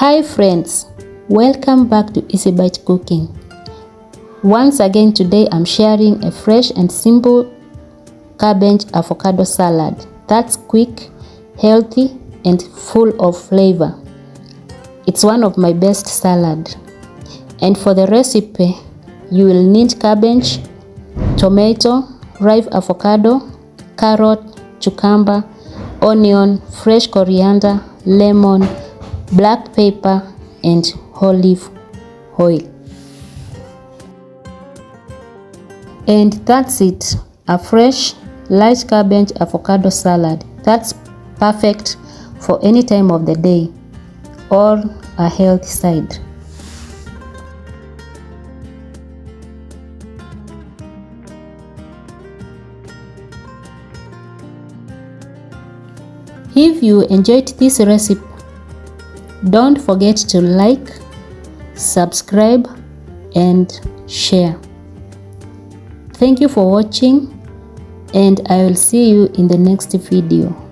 Hi friends, welcome back to Easy Bite Cooking. Once again today I'm sharing a fresh and simple cabbage avocado salad that's quick, healthy and full of flavor. It's one of my best salad. And for the recipe, you will need cabbage, tomato, ripe avocado, carrot, cucumber, onion, fresh coriander, lemon, black pepper and olive oil. And that's it, a fresh light cabbage avocado salad that's perfect for any time of the day or a healthy side. If you enjoyed this recipe, don't forget to like, subscribe and share. Thank you for watching and I will see you in the next video.